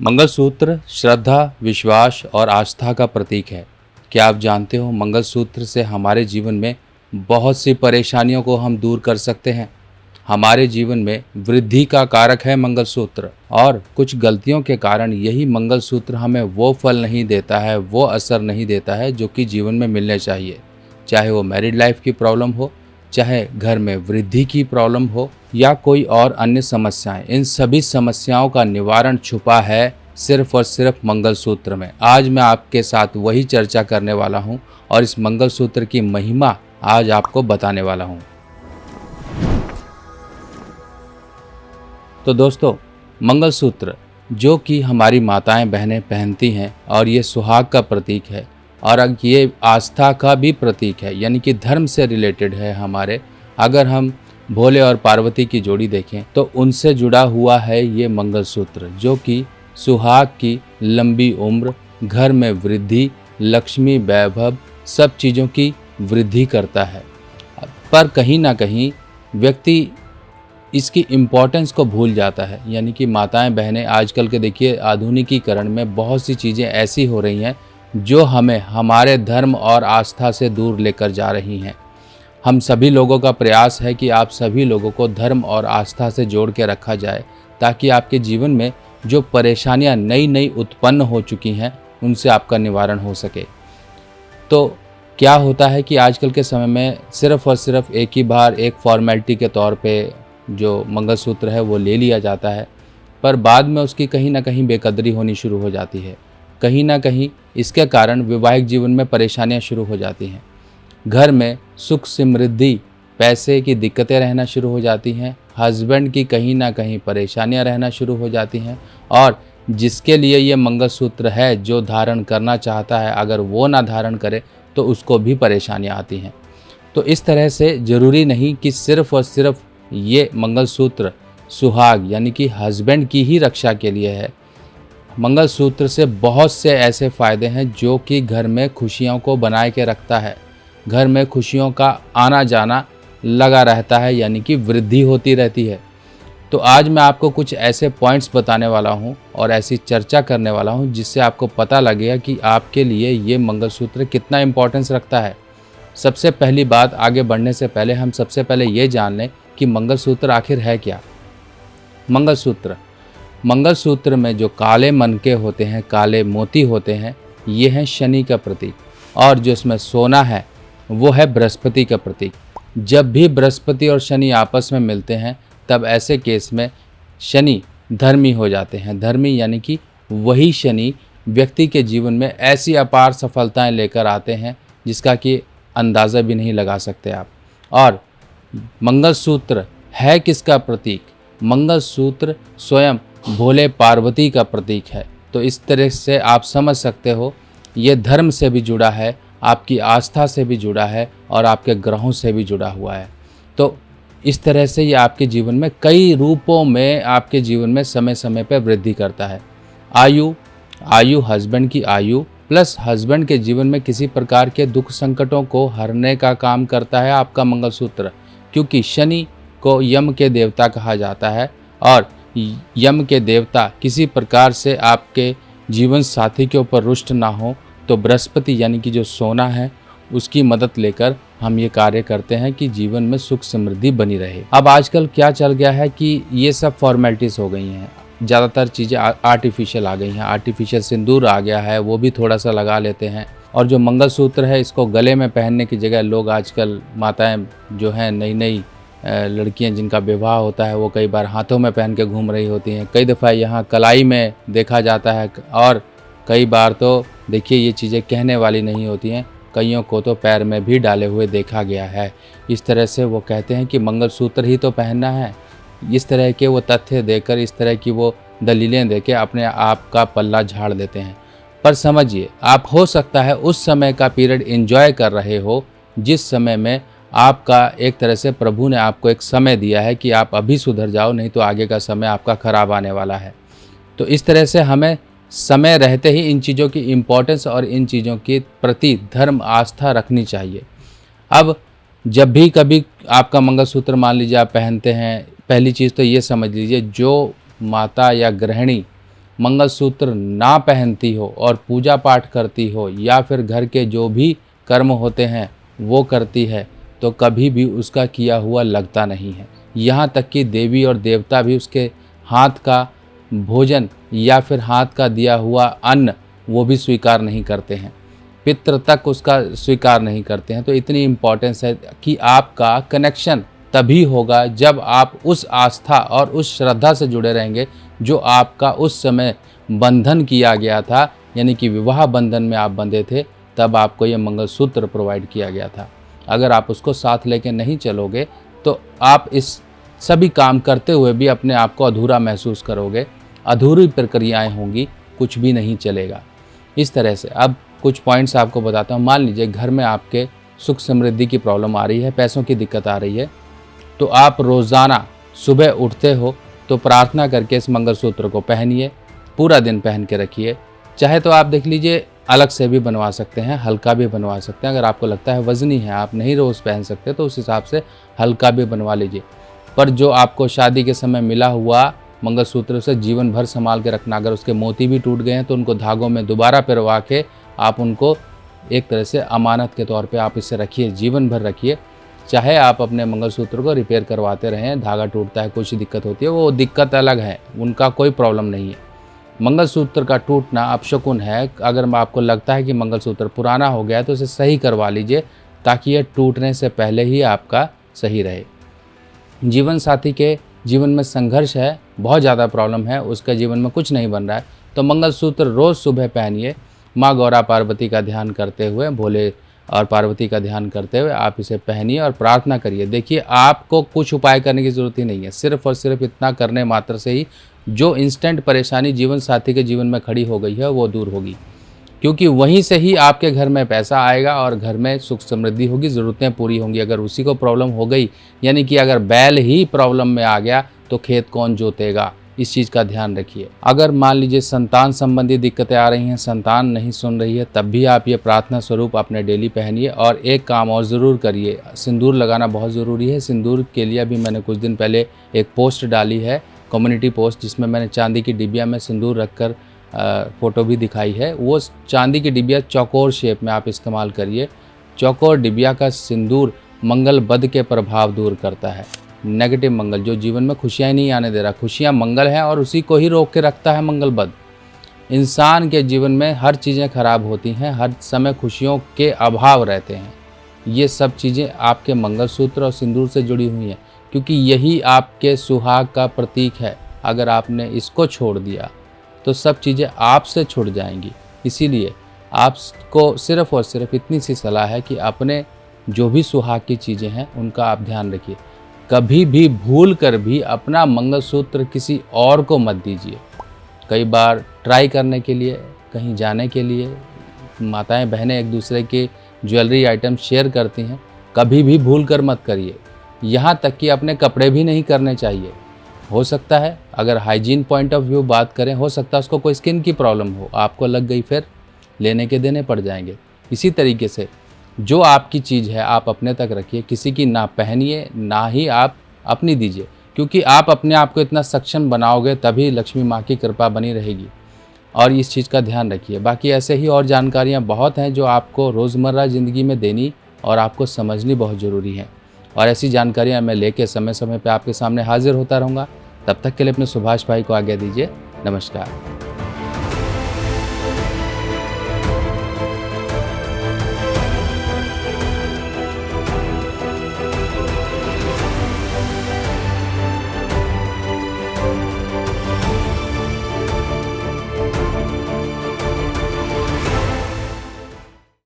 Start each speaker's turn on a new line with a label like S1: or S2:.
S1: मंगलसूत्र श्रद्धा, विश्वास और आस्था का प्रतीक है। क्या आप जानते हो मंगलसूत्र से हमारे जीवन में बहुत सी परेशानियों को हम दूर कर सकते हैं। हमारे जीवन में वृद्धि का कारक है मंगलसूत्र, और कुछ गलतियों के कारण यही मंगलसूत्र हमें वो फल नहीं देता है, वो असर नहीं देता है जो कि जीवन में मिलने चाहिए। चाहे वो मैरिड लाइफ की प्रॉब्लम हो, चाहे घर में वृद्धि की प्रॉब्लम हो या कोई और अन्य समस्याएं, इन सभी समस्याओं का निवारण छुपा है सिर्फ और सिर्फ मंगलसूत्र में। आज मैं आपके साथ वही चर्चा करने वाला हूं और इस मंगलसूत्र की महिमा आज आपको बताने वाला हूं। तो दोस्तों, मंगलसूत्र जो कि हमारी माताएं बहनें पहनती हैं, और ये सुहाग का प्रतीक है और ये आस्था का भी प्रतीक है, यानी कि धर्म से रिलेटेड है हमारे। अगर हम भोले और पार्वती की जोड़ी देखें तो उनसे जुड़ा हुआ है ये मंगलसूत्र, जो कि सुहाग की लंबी उम्र, घर में वृद्धि, लक्ष्मी वैभव, सब चीज़ों की वृद्धि करता है। पर कहीं ना कहीं व्यक्ति इसकी इम्पोर्टेंस को भूल जाता है, यानी कि माताएं बहनें आजकल के देखिए आधुनिकीकरण में बहुत सी चीज़ें ऐसी हो रही हैं जो हमें हमारे धर्म और आस्था से दूर लेकर जा रही हैं। हम सभी लोगों का प्रयास है कि आप सभी लोगों को धर्म और आस्था से जोड़ के रखा जाए, ताकि आपके जीवन में जो परेशानियां नई नई उत्पन्न हो चुकी हैं उनसे आपका निवारण हो सके। तो क्या होता है कि आजकल के समय में सिर्फ़ और सिर्फ एक ही बार एक फॉर्मेलिटी के तौर पे जो मंगलसूत्र है वो ले लिया जाता है, पर बाद में उसकी कहीं ना कहीं बेकदरी होनी शुरू हो जाती है। कहीं ना कहीं इसके कारण वैवाहिक जीवन में परेशानियां शुरू हो जाती हैं। घर में सुख समृद्धि, पैसे की दिक्कतें रहना शुरू हो जाती हैं। हस्बैंड की कहीं ना कहीं परेशानियां रहना शुरू हो जाती हैं, और जिसके लिए ये मंगलसूत्र है, जो धारण करना चाहता है, अगर वो ना धारण करे तो उसको भी परेशानियां आती हैं। तो इस तरह से ज़रूरी नहीं कि सिर्फ़ और सिर्फ ये मंगलसूत्र सुहाग यानी कि हस्बैंड की ही रक्षा के लिए है। मंगलसूत्र से बहुत से ऐसे फ़ायदे हैं जो कि घर में खुशियों को बनाए के रखता है। घर में खुशियों का आना जाना लगा रहता है, यानी कि वृद्धि होती रहती है। तो आज मैं आपको कुछ ऐसे पॉइंट्स बताने वाला हूं और ऐसी चर्चा करने वाला हूं जिससे आपको पता लगेगा कि आपके लिए ये मंगलसूत्र कितना इम्पोर्टेंस रखता है। सबसे पहली बात, आगे बढ़ने से पहले हम सबसे पहले ये जान लें कि मंगलसूत्र आखिर है क्या। मंगलसूत्र में जो काले मनके होते हैं, काले मोती होते हैं, ये हैं शनि का प्रतीक, और जो इसमें सोना है वो है बृहस्पति का प्रतीक। जब भी बृहस्पति और शनि आपस में मिलते हैं तब ऐसे केस में शनि धर्मी हो जाते हैं। धर्मी यानी कि वही शनि व्यक्ति के जीवन में ऐसी अपार सफलताएं लेकर आते हैं जिसका कि अंदाज़ा भी नहीं लगा सकते आप। और मंगलसूत्र है किसका प्रतीक? मंगलसूत्र स्वयं भोले पार्वती का प्रतीक है। तो इस तरह से आप समझ सकते हो ये धर्म से भी जुड़ा है, आपकी आस्था से भी जुड़ा है, और आपके ग्रहों से भी जुड़ा हुआ है। तो इस तरह से ये आपके जीवन में कई रूपों में आपके जीवन में समय समय पर वृद्धि करता है। आयु हस्बैंड की आयु प्लस हस्बैंड के जीवन में किसी प्रकार के दुख संकटों को हरने का काम करता है आपका मंगलसूत्र, क्योंकि शनि को यम के देवता कहा जाता है, और यम के देवता किसी प्रकार से आपके जीवन साथी के ऊपर रुष्ट ना हो तो बृहस्पति यानी कि जो सोना है उसकी मदद लेकर हम ये कार्य करते हैं कि जीवन में सुख समृद्धि बनी रहे। अब आजकल क्या चल गया है कि ये सब फॉर्मेलिटीज़ हो गई हैं, ज़्यादातर चीज़ें आर्टिफिशियल आ गई हैं। आर्टिफिशियल सिंदूर आ गया है, वो भी थोड़ा सा लगा लेते हैं। और जो मंगलसूत्र है इसको गले में पहनने की जगह लोग आजकल, माताएं जो हैं, नई नई लड़कियां जिनका विवाह होता है वो कई बार हाथों में पहन के घूम रही होती हैं। कई दफ़ा यहाँ कलाई में देखा जाता है, और कई बार तो देखिए ये चीज़ें कहने वाली नहीं होती हैं, कईयों को तो पैर में भी डाले हुए देखा गया है। इस तरह से वो कहते हैं कि मंगलसूत्र ही तो पहनना है। इस तरह के वो तथ्य देकर, इस तरह की वो दलीलें देकर अपने आप का पल्ला झाड़ देते हैं। पर समझिए, आप हो सकता है उस समय का पीरियड एंजॉय कर रहे हो जिस समय में आपका एक तरह से प्रभु ने आपको एक समय दिया है कि आप अभी सुधर जाओ, नहीं तो आगे का समय आपका खराब आने वाला है। तो इस तरह से हमें समय रहते ही इन चीज़ों की इम्पोर्टेंस और इन चीज़ों के प्रति धर्म आस्था रखनी चाहिए। अब जब भी कभी आपका मंगलसूत्र मान लीजिए आप पहनते हैं, पहली चीज़ तो ये समझ लीजिए, जो माता या गृहिणी मंगलसूत्र ना पहनती हो और पूजा पाठ करती हो या फिर घर के जो भी कर्म होते हैं वो करती है, तो कभी भी उसका किया हुआ लगता नहीं है। यहाँ तक कि देवी और देवता भी उसके हाथ का भोजन या फिर हाथ का दिया हुआ अन्न वो भी स्वीकार नहीं करते हैं, पितृ तक उसका स्वीकार नहीं करते हैं। तो इतनी इम्पोर्टेंस है कि आपका कनेक्शन तभी होगा जब आप उस आस्था और उस श्रद्धा से जुड़े रहेंगे जो आपका उस समय बंधन किया गया था, यानी कि विवाह बंधन में आप बंधे थे, तब आपको ये मंगलसूत्र प्रोवाइड किया गया था। अगर आप उसको साथ लेके नहीं चलोगे तो आप इस सभी काम करते हुए भी अपने आप को अधूरा महसूस करोगे, अधूरी प्रक्रियाएं होंगी, कुछ भी नहीं चलेगा। इस तरह से अब कुछ पॉइंट्स आपको बताता हूँ। मान लीजिए घर में आपके सुख समृद्धि की प्रॉब्लम आ रही है, पैसों की दिक्कत आ रही है, तो आप रोज़ाना सुबह उठते हो तो प्रार्थना करके इस मंगलसूत्र को पहनिए, पूरा दिन पहन के रखिए। चाहे तो आप देख लीजिए अलग से भी बनवा सकते हैं, हल्का भी बनवा सकते हैं। अगर आपको लगता है वज़नी है, आप नहीं रोज़ पहन सकते, तो उस हिसाब से हल्का भी बनवा लीजिए। पर जो आपको शादी के समय मिला हुआ मंगलसूत्र से जीवन भर संभाल के रखना। अगर उसके मोती भी टूट गए हैं तो उनको धागों में दोबारा पिरवा के आप उनको एक तरह से अमानत के तौर पे आप इसे रखिए, जीवन भर रखिए। चाहे आप अपने मंगलसूत्र को रिपेयर करवाते रहें, धागा टूटता है, कुछ दिक्कत होती है, वो दिक्कत अलग है, उनका कोई प्रॉब्लम नहीं है। मंगलसूत्र का टूटना अपशकुन है। अगर आपको लगता है कि मंगलसूत्र पुराना हो गया है तो इसे सही करवा लीजिए, ताकि यह टूटने से पहले ही आपका सही रहे। जीवन साथी के जीवन में संघर्ष है, बहुत ज़्यादा प्रॉब्लम है, उसके जीवन में कुछ नहीं बन रहा है, तो मंगलसूत्र रोज़ सुबह पहनिए। माँ गौरा पार्वती का ध्यान करते हुए, भोले और पार्वती का ध्यान करते हुए आप इसे पहनिए और प्रार्थना करिए। देखिए, आपको कुछ उपाय करने की ज़रूरत ही नहीं है, सिर्फ और सिर्फ इतना करने मात्र से ही जो इंस्टेंट परेशानी जीवन साथी के जीवन में खड़ी हो गई है वो दूर होगी, क्योंकि वहीं से ही आपके घर में पैसा आएगा और घर में सुख समृद्धि होगी, ज़रूरतें पूरी होंगी। अगर उसी को प्रॉब्लम हो गई, यानी कि अगर बैल ही प्रॉब्लम में आ गया तो खेत कौन जोतेगा, इस चीज़ का ध्यान रखिए। अगर मान लीजिए संतान संबंधी दिक्कतें आ रही हैं, संतान नहीं सुन रही है, तब भी आप ये प्रार्थना स्वरूप अपने डेली पहनिए। और एक काम और ज़रूर करिए, सिंदूर लगाना बहुत ज़रूरी है। सिंदूर के लिए भी मैंने कुछ दिन पहले एक पोस्ट डाली है, कम्युनिटी पोस्ट, जिसमें मैंने चांदी की डिबिया में सिंदूर रखकर फ़ोटो भी दिखाई है। वो चांदी की डिबिया चौकोर शेप में आप इस्तेमाल करिए। चौकोर डिबिया का सिंदूर मंगल बद के प्रभाव दूर करता है, नेगेटिव मंगल जो जीवन में खुशियाँ नहीं आने दे रहा। खुशियाँ मंगल है और उसी को ही रोक के रखता है मंगल बद। इंसान के जीवन में हर चीज़ें खराब होती हैं, हर समय खुशियों के अभाव रहते हैं। ये सब चीज़ें आपके मंगलसूत्र और सिंदूर से जुड़ी हुई हैं, क्योंकि यही आपके सुहाग का प्रतीक है। अगर आपने इसको छोड़ दिया तो सब चीज़ें आपसे छूट जाएंगी। इसीलिए आपको सिर्फ़ और सिर्फ इतनी सी सलाह है कि अपने जो भी सुहाग की चीज़ें हैं उनका आप ध्यान रखिए। कभी भी भूल कर भी अपना मंगलसूत्र किसी और को मत दीजिए। कई बार ट्राई करने के लिए, कहीं जाने के लिए माताएं बहनें एक दूसरे के ज्वेलरी आइटम शेयर करती हैं, कभी भी भूल कर मत करिए। यहाँ तक कि अपने कपड़े भी नहीं करने चाहिए। हो सकता है, अगर हाइजीन पॉइंट ऑफ व्यू बात करें, हो सकता है उसको कोई स्किन की प्रॉब्लम हो, आपको लग गई, फिर लेने के देने पड़ जाएंगे। इसी तरीके से जो आपकी चीज़ है आप अपने तक रखिए, किसी की ना पहनिए, ना ही आप अपनी दीजिए, क्योंकि आप अपने आप को इतना सक्षम बनाओगे तभी लक्ष्मी माँ की कृपा बनी रहेगी। और इस चीज़ का ध्यान रखिए। बाकी ऐसे ही और जानकारियाँ बहुत हैं जो आपको रोज़मर्रा ज़िंदगी में देनी और आपको समझनी बहुत ज़रूरी है। और ऐसी जानकारियाँ मैं लेके समय समय पे आपके सामने हाजिर होता रहूँगा। तब तक के लिए अपने सुभाष भाई को आज्ञा दीजिए। नमस्कार।